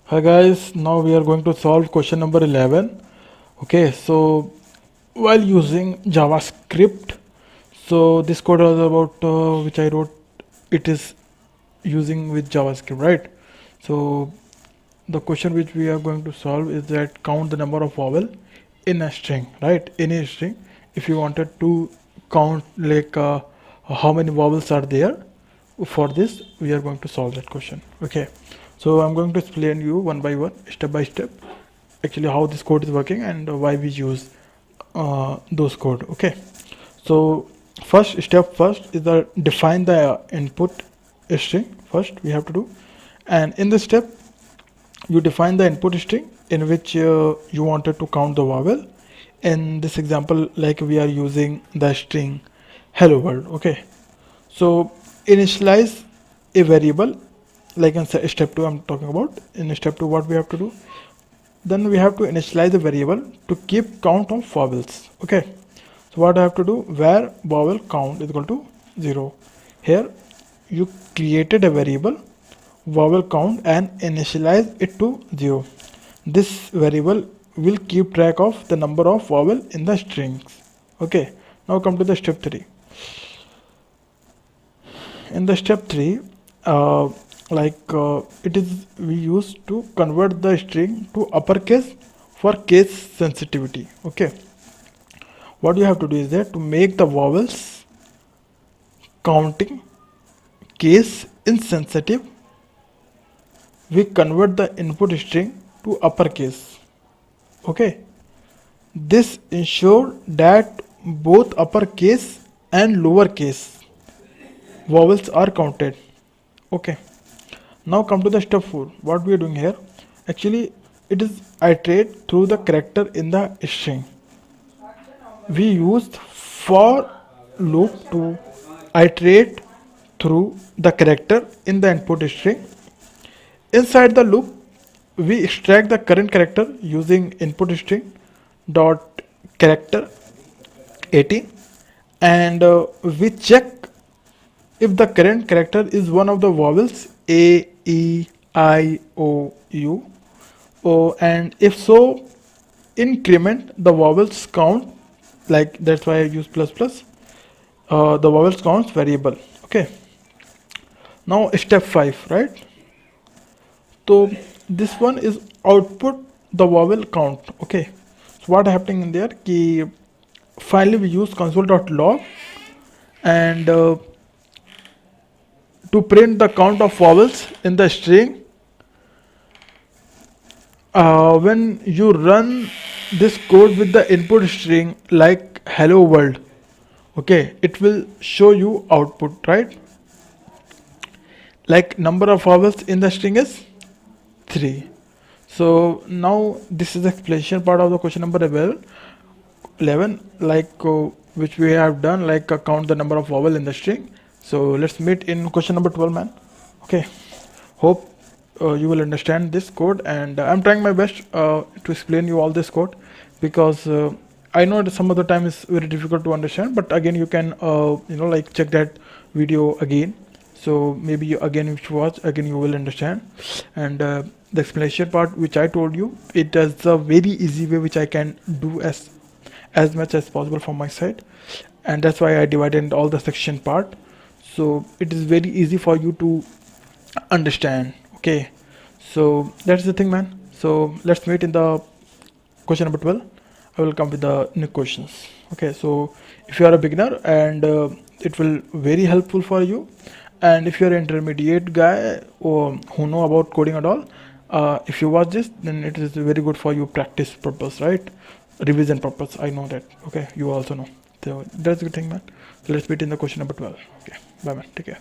Hi guys, now we are going to solve question number 11. Okay, so while using JavaScript, so this code was about which I wrote, it is using with JavaScript, right? So the question which we are going to solve is that count the number of vowel in a string, right? In a string, if you wanted to count like how many vowels are there, for this we are going to solve that question. Okay, so I'm going to explain you one by one, step by step, actually how this code is working and why we use those code. Okay, so first is the define the input string. First we have to do, and in this step you define the input string in which you wanted to count the vowel. In this example, like we are using the string hello world. Okay, so initialize a variable, like in step 2 I'm talking about. In step 2 what we have to do, then we have to initialize a variable to keep count of vowels. Okay, so what I have to do, where vowel count is equal to 0. Here you created a variable vowel count and initialize it to 0. This variable will keep track of the number of vowel in the strings. Okay, now come to the step 3. In the step 3, it is we use to convert the string to uppercase for case sensitivity. Okay, what you have to do is that to make the vowels counting case insensitive, we convert the input string to uppercase. Okay, this ensure that both uppercase and lowercase vowels are counted. Okay, now come to the step 4. What we are doing here, actually it is iterate through the character in the string. We used for loop to iterate through the character in the input string. Inside the loop we extract the current character using input string dot character 18, and we check if the current character is one of the vowels a, e, I, o, u, o, and if so, increment the vowels count, like that's why I use plus plus, the vowels counts variable. Okay, now step 5, right? So this one is output the vowel count. Okay, so what happening in there ki finally we use console.log and to print the count of vowels in the string. When you run this code with the input string like hello world, okay, it will show you output, right? Like number of vowels in the string is 3. So now this is the explanation part of the question number 11, like which we have done, like count the number of vowel in the string. So let's meet in question number 12, man. Okay, hope you will understand this code, and I'm trying my best to explain you all this code, because I know that some of the time it's very difficult to understand, but again you can like check that video again. So maybe again if you watch again you will understand. And the explanation part which I told you, it is a very easy way which I can do as much as possible from my side, and that's why I divided all the section part, so it is very easy for you to understand. Okay, so that's the thing, man. So let's meet in the question number 12. I will come with the new questions. Okay, so if you are a beginner, and it will very helpful for you, and if you are an intermediate guy or who know about coding at all, if you watch this, then it is very good for you practice purpose, right? Revision purpose, I know that. Okay, you also know, so that's the good thing, man. So let's meet in the question number 12. Okay, bye, man, take care.